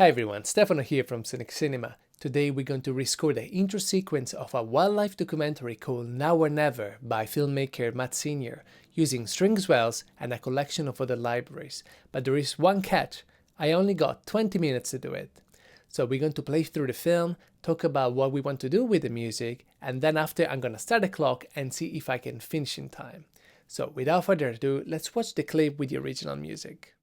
Hi everyone, Stefano here from Sonic Cinema. Today we're going to rescore the intro sequence of a wildlife documentary called Now or Never by filmmaker Matt Sr. using string swells and a collection of other libraries. But there is one catch, I only got 20 minutes to do it. So we're going to play through the film, talk about what we want to do with the music, and then after I'm going to start the clock and see if I can finish in time. So without further ado, let's watch the clip with the original music.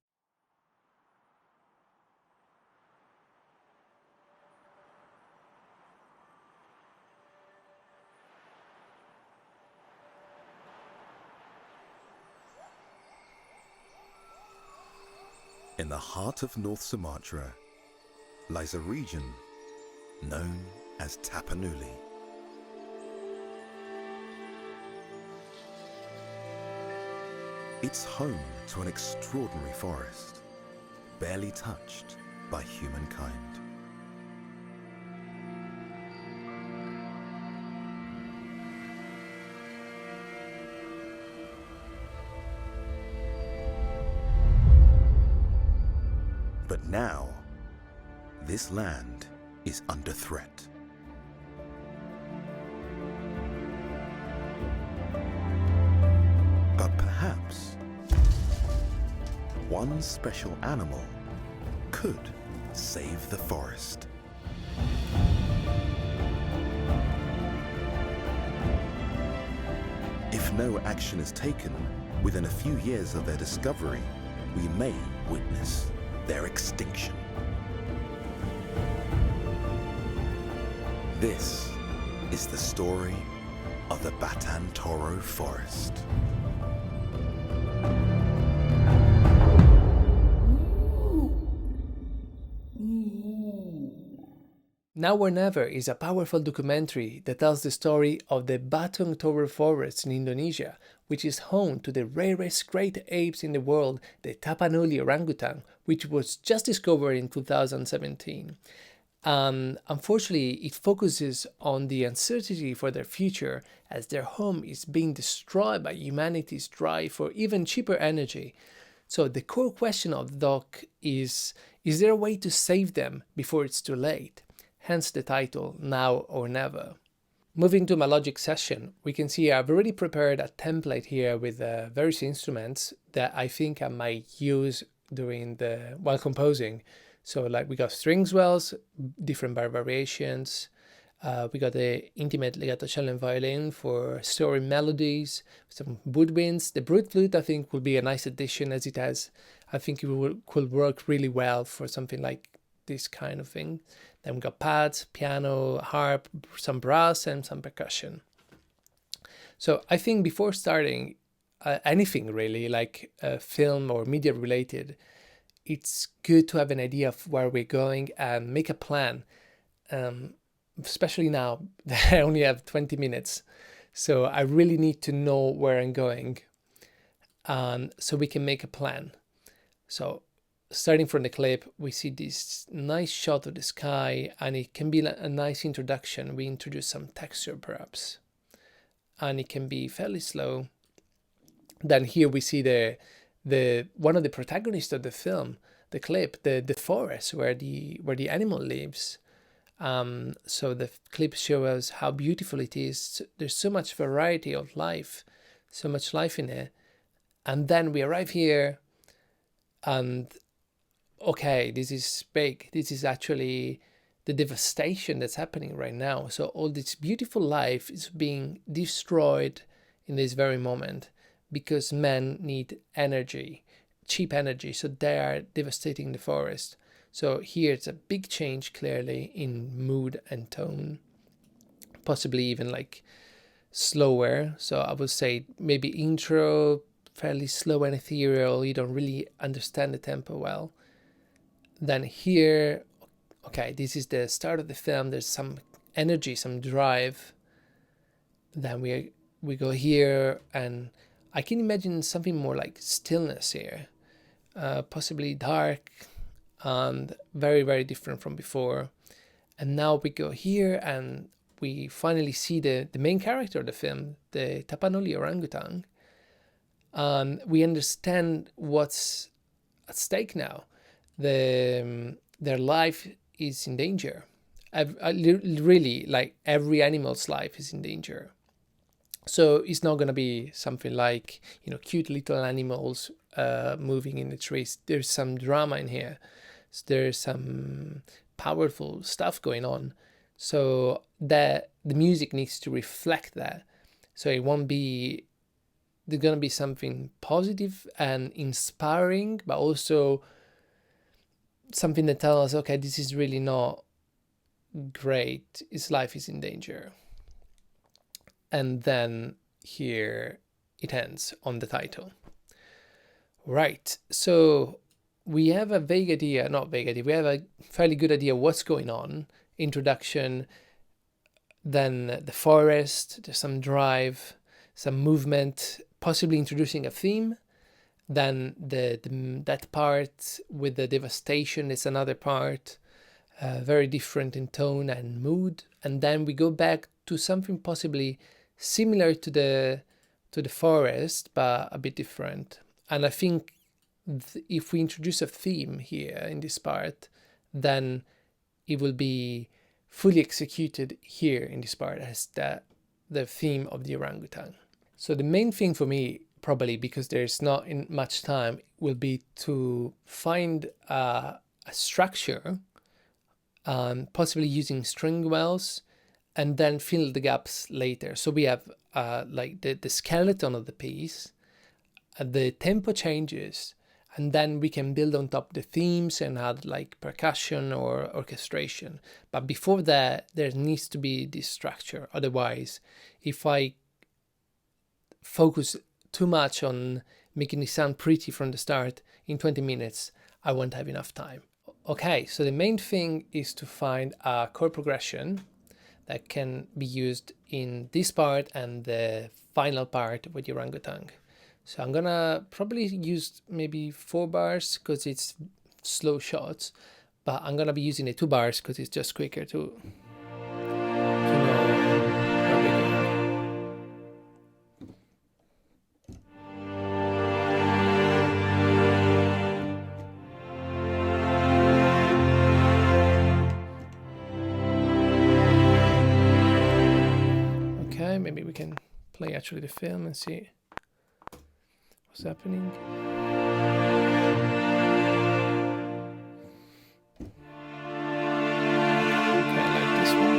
In the heart of North Sumatra lies a region known as Tapanuli. It's home to an extraordinary forest, barely touched by humankind. But now, this land is under threat. But perhaps one special animal could save the forest. If no action is taken, within a few years of their discovery, we may witness their extinction. This is the story of the Batang Toro Forest. Now or Never is a powerful documentary that tells the story of the Batang Toro Forest in Indonesia, which is home to the rarest great apes in the world, the Tapanuli orangutan, which was just discovered in 2017. Unfortunately, it focuses on the uncertainty for their future as their home is being destroyed by humanity's drive for even cheaper energy. So the core question of the doc is there a way to save them before it's too late? Hence the title, Now or Never. Moving to my logic session, we can see I've already prepared a template here with various instruments that I think I might use while composing. So like we got string swells, different bar variations. We got the intimate legato cello and violin for story melodies, some woodwinds. The brute flute I think will be a nice addition as it has. I think it could work really well for something like this kind of thing. Then we got pads, piano, harp, some brass and some percussion. So I think before starting anything really, like film or media related, it's good to have an idea of where we're going and make a plan. Especially now that I only have 20 minutes. So I really need to know where I'm going so we can make a plan. So starting from the clip, we see this nice shot of the sky and it can be a nice introduction. We introduce some texture perhaps and it can be fairly slow. Then here we see the one of the protagonists of the film, the clip, the forest where the animal lives. So the clip shows us how beautiful it is. There's so much variety of life, so much life in it. And then we arrive here and okay, this is big. This is actually the devastation that's happening right now. So all this beautiful life is being destroyed in this very moment because men need energy, cheap energy. So they are devastating the forest. So here it's a big change clearly in mood and tone, possibly even like slower. So I would say maybe intro, fairly slow and ethereal. You don't really understand the tempo well. Then here, okay, this is the start of the film. There's some energy, some drive. Then we go here and I can imagine something more like stillness here, possibly dark and very, very different from before. And now we go here and we finally see the main character of the film, the Tapanuli orangutan. And we understand what's at stake now. The their life is in danger. Really, like every animal's life is in danger. So it's not going to be something like, cute little animals moving in the trees. There's some drama in here. There's some powerful stuff going on. So the music needs to reflect that. So it won't be, there's going to be something positive and inspiring, but also something that tells us, okay, this is really not great. His life is in danger. And then here it ends on the title. Right, so we have a vague idea, not vague idea, we have a fairly good idea what's going on. Introduction, then the forest, there's some drive, some movement, possibly introducing a theme. Then that part with the devastation is another part, very different in tone and mood. And then we go back to something possibly similar to the forest, but a bit different. And I think if we introduce a theme here in this part, then it will be fully executed here in this part as the theme of the orangutan. So the main thing for me, probably because there's not much time, will be to find a structure, possibly using string wells, and then fill the gaps later. So we have like the skeleton of the piece, the tempo changes, and then we can build on top the themes and add like percussion or orchestration. But before that, there needs to be this structure. Otherwise, if I focus too much on making it sound pretty from the start, in 20 minutes, I won't have enough time. Okay, so the main thing is to find a chord progression that can be used in this part and the final part with the orangutan. So I'm gonna probably use maybe 4 bars because it's slow shots, but I'm gonna be using the 2 bars because it's just quicker to know where we're going. Okay, maybe we can play actually the film and see what's happening. Okay, I like this one.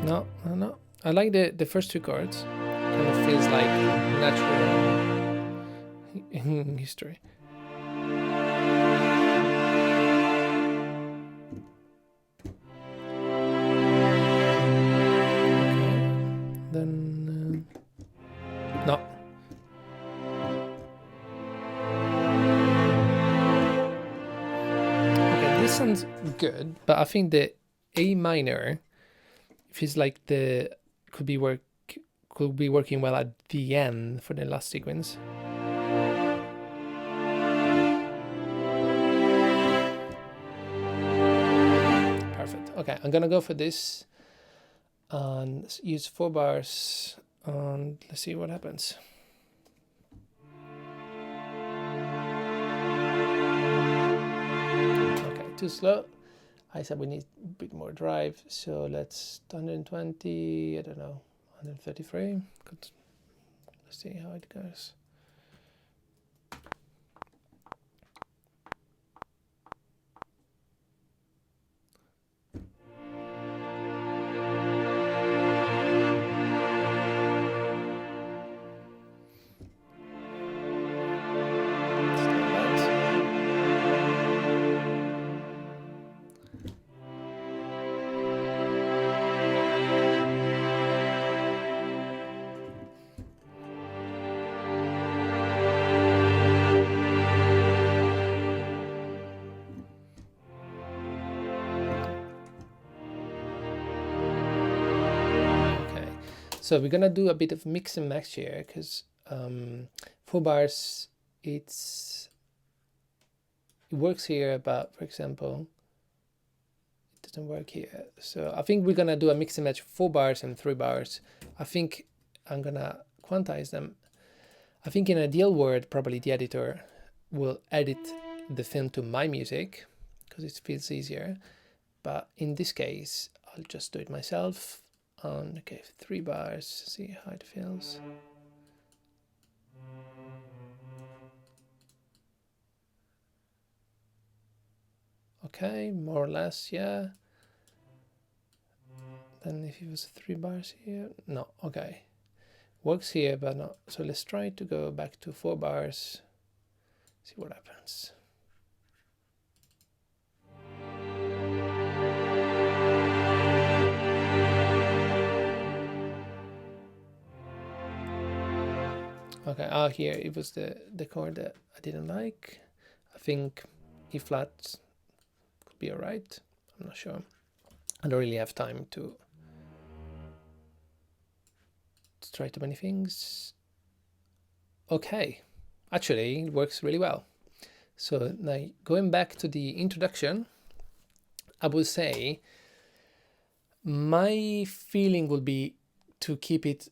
No. I like the first 2 chords. Kind of feels like natural in history. Then no. Okay, this sounds good, but I think the A minor feels like could be working well at the end for the last sequence. Perfect. Okay, I'm gonna go for this and use 4 bars, and let's see what happens. Okay, too slow. I said we need a bit more drive, so let's 120, I don't know, 133. Let's see how it goes. So we're gonna do a bit of mix and match here because 4 bars, it works here, but for example, it doesn't work here. So I think we're gonna do a mix and match 4 bars and 3 bars. I think I'm gonna quantize them. I think in an ideal world, probably the editor will edit the film to my music because it feels easier. But in this case, I'll just do it myself. And okay, 3 bars, see how it feels. Okay, more or less, yeah. Then if it was 3 bars here, no, okay. Works here, but not. So let's try to go back to 4 bars, see what happens. Okay, here it was the chord that I didn't like. I think E flat could be alright. I'm not sure. I don't really have time to try too many things. Okay, actually it works really well. So now going back to the introduction, I would say my feeling would be to keep it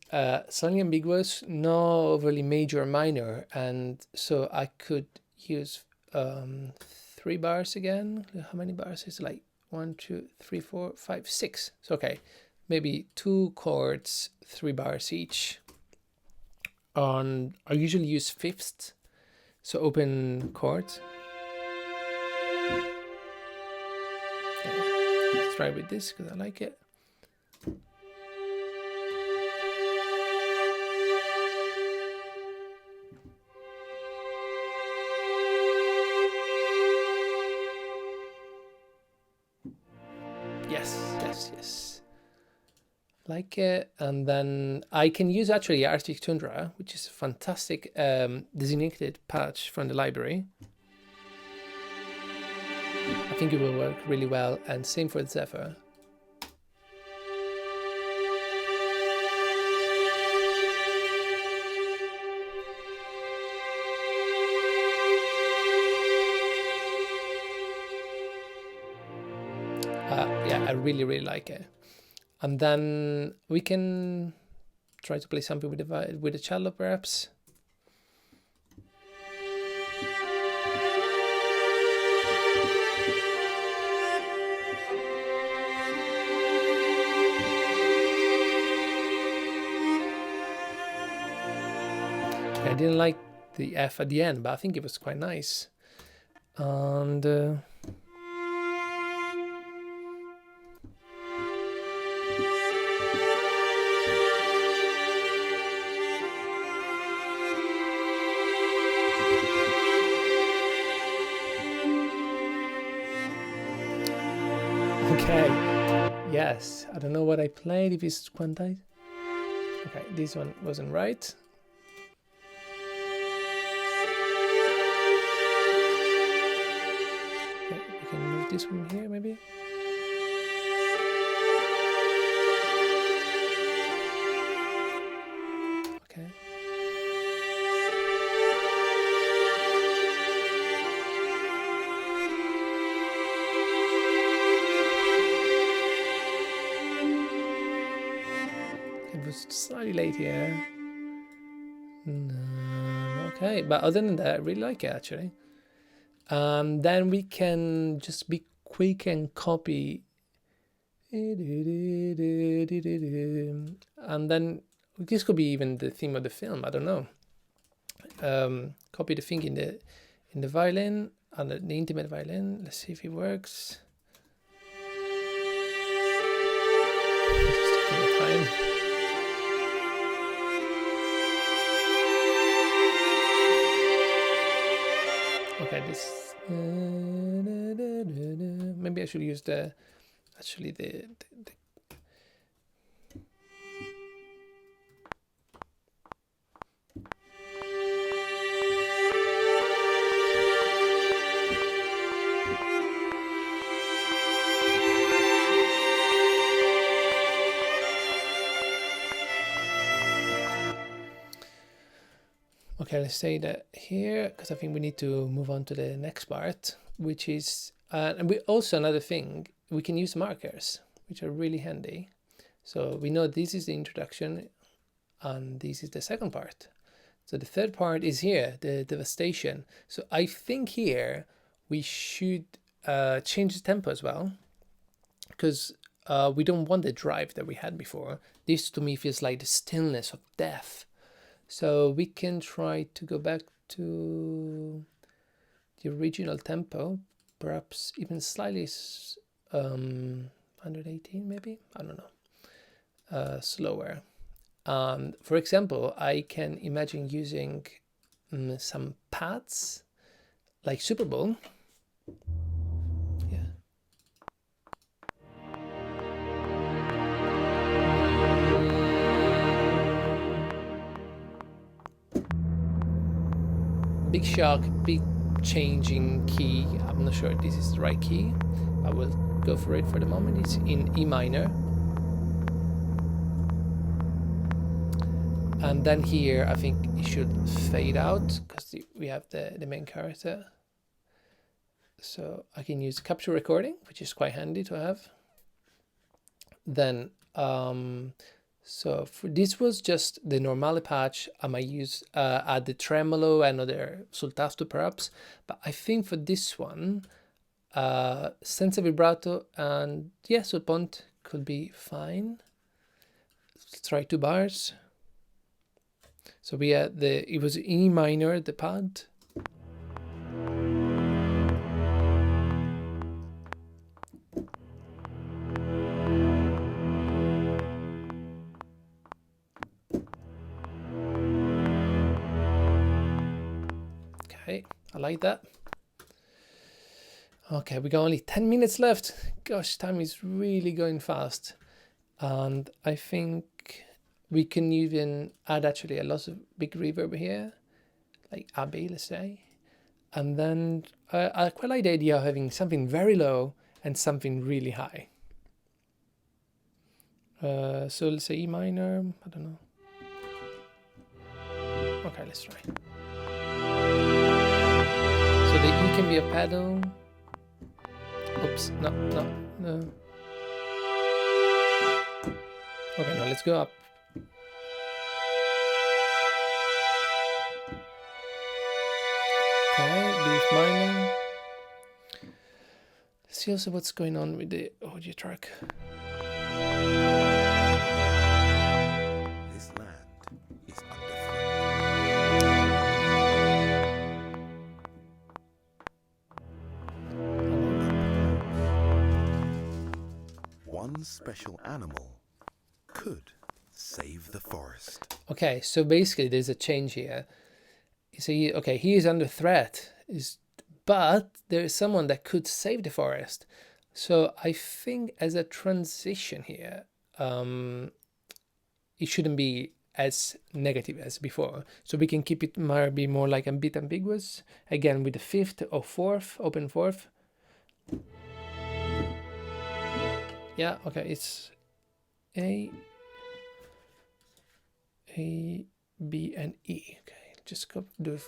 slightly ambiguous, no overly major or minor, and so I could use 3 bars again. How many bars is it? Like 1, 2, 3, 4, 5, 6. So okay, maybe 2 chords, 3 bars each. I usually use fifths, so open chords. Okay, let's try with this because I like it. Yes. Like it. And then I can use actually Arctic Tundra, which is a fantastic designated patch from the library. I think it will work really well, and same for Zephyr. Yeah, I really like it. And then we can try to play something with the cello, perhaps. I didn't like the F at the end, but I think it was quite nice. And okay, yes, I don't know what I played, if it's quantized. Okay, this one wasn't right. Okay, we can move this one here, maybe. Okay. It was slightly late here. No, okay, but other than that, I really like it actually. Then we can just be quick and copy. And then this could be even the theme of the film, I don't know. Copy the thing in the violin, and the intimate violin. Let's see if it works. Just taking the time. Okay, this. Maybe I should use the Okay, let's say that here, because I think we need to move on to the next part, which is, and we also another thing, we can use markers, which are really handy. So we know this is the introduction, and this is the second part. So the third part is here, the devastation. So I think here we should change the tempo as well, because we don't want the drive that we had before. This to me feels like the stillness of death. So we can try to go back to the original tempo, perhaps even slightly 118 maybe, I don't know, slower. For example, I can imagine using some pads like Super Bowl. Yeah. Big shock, big changing key. I'm not sure if this is the right key. I will go for it for the moment. It's in E minor. And then here, I think it should fade out because we have the main character. So I can use capture recording, which is quite handy to have. Then, so for this was just the normale patch. I might use add the tremolo and other sul tasto perhaps. But I think for this one, senza vibrato and yeah, sul ponte could be fine. Let's try 2 bars. So we had it was E minor, the pad. Okay, I like that. Okay, we got only 10 minutes left. Gosh, time is really going fast. And I think we can even add actually a lot of big reverb here, like AB, let's say. And then I quite like the idea of having something very low and something really high. So let's say E minor, I don't know. Okay, let's try. So the E can be a pedal. Oops, no. Okay, now let's go up. Okay, B minor. Let's see also what's going on with the audio track. This land is under threat. One special animal could save the forest. Okay, so basically there's a change here. So okay, he is under threat, but there is someone that could save the forest. So I think as a transition here, it shouldn't be as negative as before. So we can keep it maybe more like a bit ambiguous. Again, with the 5th or 4th, open 4th. Yeah, okay, it's A, B, and E. Okay, just go do it.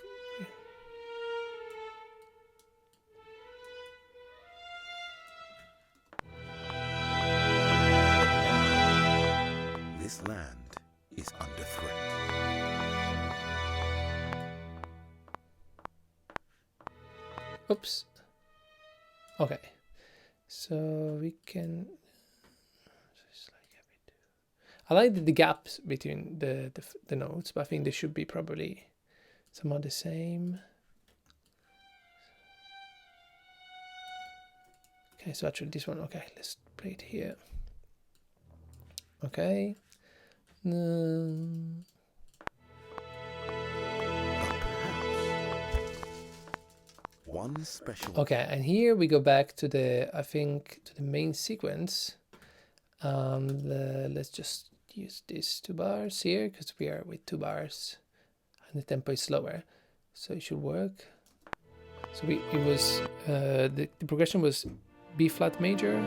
This land is under threat. Oops. Okay, so we can. I like the gaps between the notes, but I think they should be probably somehow the same. Okay, so actually this one, okay, let's play it here. Okay. One special. Okay, and here we go back to I think, to the main sequence. Let's just use these 2 bars here because we are with 2 bars and the tempo is slower, so it should work. So it was the progression was B flat major,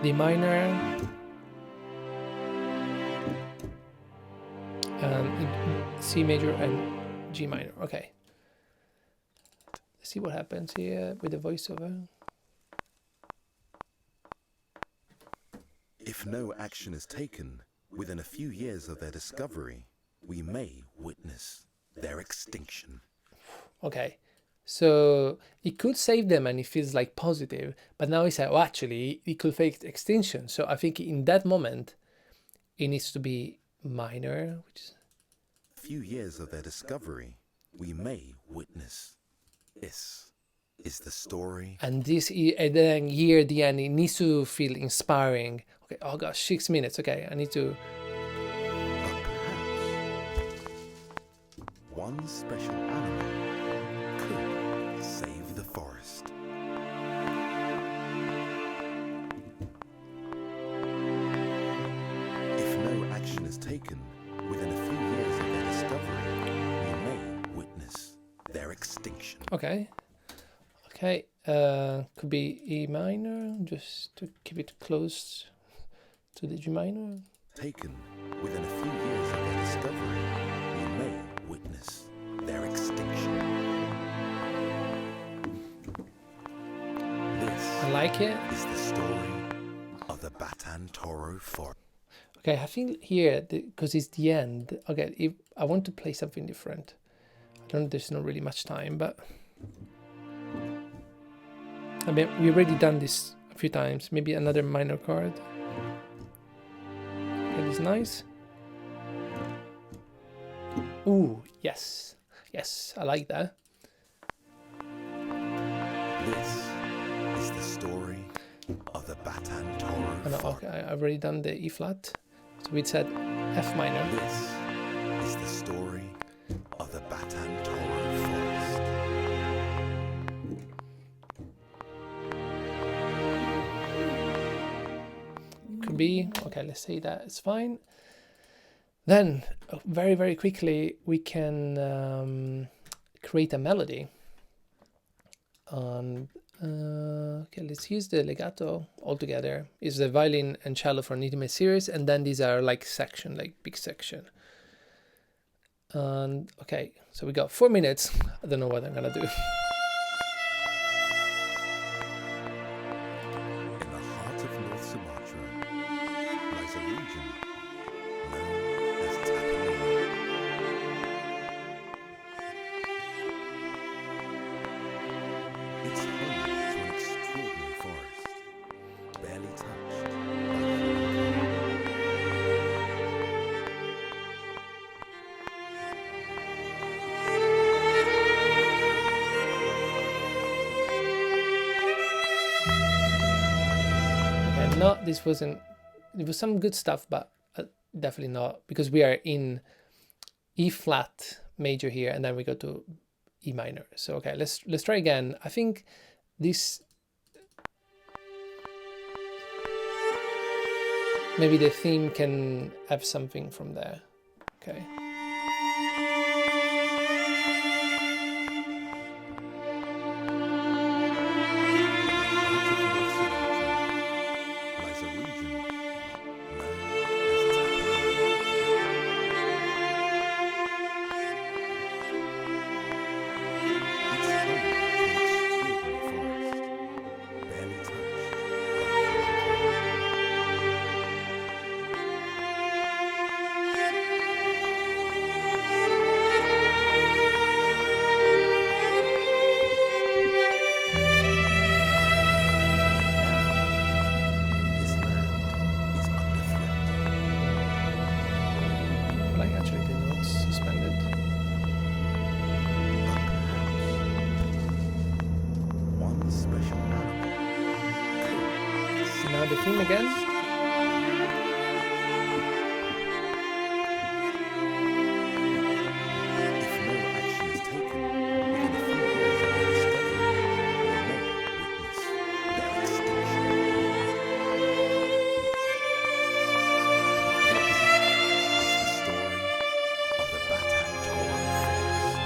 D minor, C major, and G minor. Okay, let's see what happens here with the voiceover. If no action is taken, Within a few years of their discovery, we may witness their extinction. Okay, so it could save them and it feels like positive, but now he said, oh, actually, it could fake extinction. So I think in that moment, it needs to be minor, which is... A few years of their discovery, we may witness. This is the story. And this, and then here at the end, it needs to feel inspiring. Okay, oh gosh, 6 minutes. Okay, I need to... But perhaps one special animal could save the forest. If no action is taken within a few years of their discovery, we may witness their extinction. Okay. Okay, could be E minor, just to keep it close to the G minor. Taken within a few years of their discovery, we may witness their extinction. This I like it. is the story of the Batan Toro Forest. Okay, I think here, because it's the end, okay, if I want to play something different. I don't know, there's not really much time, but... I mean, we've already done this a few times. Maybe another minor chord. That is nice. Ooh, yes. Yes, I like that. This is the story of the Batan Toro Oh, no, Forest. okay, I've already done the E flat. So we said F minor. This is the story of the Batan Toro Forest. Could be. Okay, let's say that it's fine. Then, very, very quickly, we can create a melody. And okay, let's use the legato all together. Is the violin and cello for an intimate series, and then these are like section, like big section. And okay, so we got 4 minutes. I don't know what I'm gonna do. In the heart of North Sumatra lies a region known as Tapanuli. It's home to an extraordinary forest, barely touched by humankind. And no, this wasn't. It was some good stuff, but definitely not, because we are in E flat major here, and then we go to E minor. So okay, let's try again. I think this, maybe the theme can have something from there. Okay. Lies a region known as Tapanuli. It's home to an extraordinary forest, barely touched by humankind. This land is under threat. I like actually the notes suspended. But perhaps one special animal could Now the theme again. if no action is taken within a few years of their discovery, we may witness their extinction. This is the story of the Batan Toro Forest.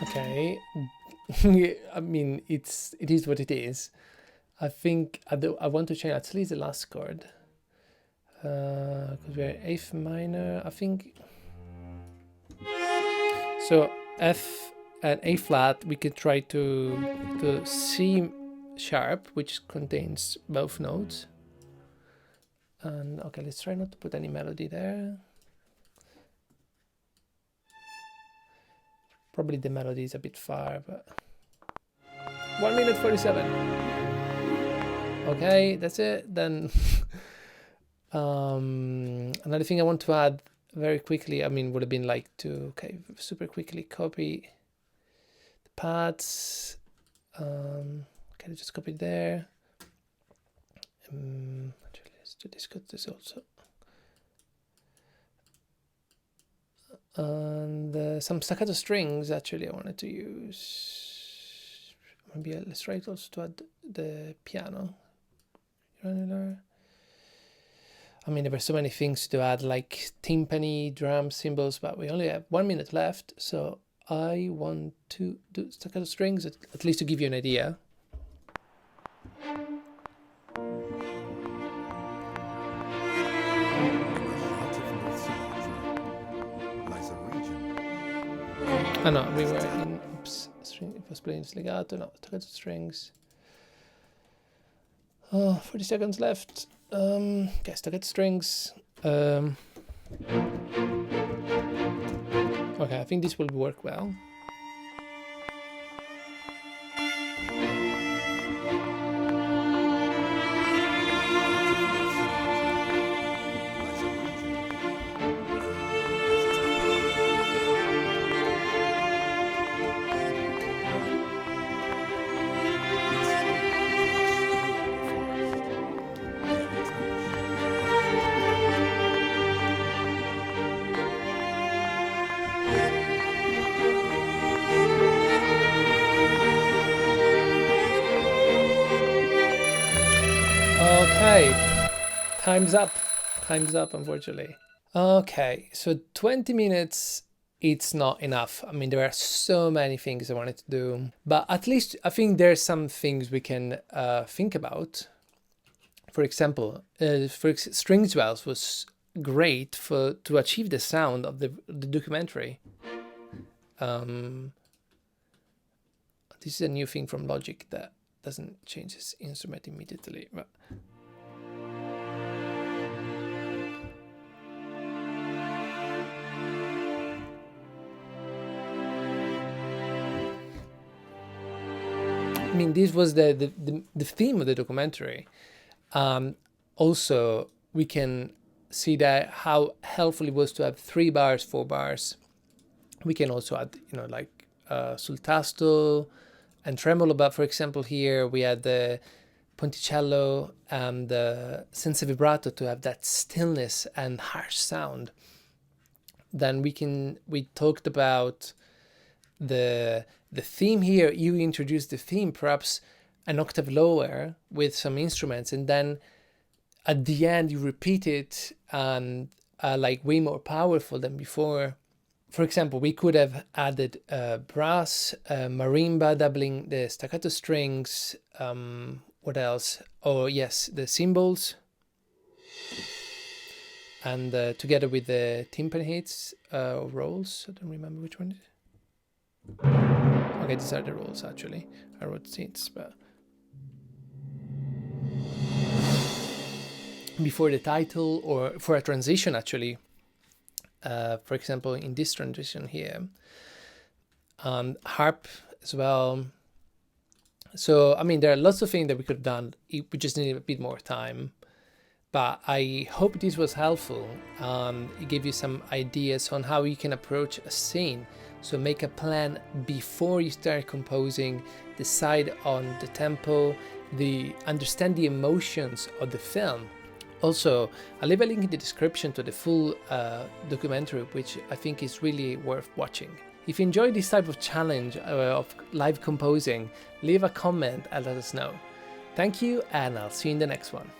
Okay. I mean, it is what it is. I think I want to change at least the last chord. Because we're F minor, I think. So F and A flat, we could try to C sharp, which contains both notes. And okay, let's try not to put any melody there. Probably the melody is a bit far, but 1 minute 47. Okay, that's it. Then another thing I want to add very quickly, I mean, would have been like to, okay, super quickly copy the pads. Okay, just copy there. Actually, let's do this also. And some staccato strings, actually, I wanted to use. Maybe let's try it also to add the piano. Granular. I mean, there were so many things to add, like timpani, drums, cymbals, but we only have 1 minute left, so I want to do staccato strings, at least to give you an idea. Oh no, we were in, oops, string, it was playing legato, no, staccato strings. 40 seconds left. Okay, staccato strings. Okay, I think this will work well. Okay, time's up. Time's up, unfortunately. Okay, so 20 minutes, it's not enough. I mean, there are so many things I wanted to do, but at least I think there's some things we can think about. For example, string swells was great to achieve the sound of the documentary. This is a new thing from Logic that doesn't change its instrument immediately. But I mean, this was the theme of the documentary. Also, we can see that how helpful it was to have 3 bars, 4 bars. We can also add, you know, like sul tasto and tremolo. But for example, here we had the ponticello and the senza vibrato to have that stillness and harsh sound. Then we talked about the theme here. You introduced the theme perhaps an octave lower with some instruments, and then at the end you repeat it and like way more powerful than before. For example, we could have added brass, marimba doubling the staccato strings. What else? Oh yes, the cymbals, and together with the timpani hits rolls. I don't remember which one. Okay, these are the rolls actually. I wrote hits, but before the title or for a transition actually. For example, in this transition here, harp as well. So, I mean, there are lots of things that we could have done. We just need a bit more time. But I hope this was helpful. It gave you some ideas on how you can approach a scene. So make a plan before you start composing, decide on the tempo, understand the emotions of the film. Also, I'll leave a link in the description to the full documentary, which I think is really worth watching. If you enjoy this type of challenge of live composing, leave a comment and let us know. Thank you, and I'll see you in the next one.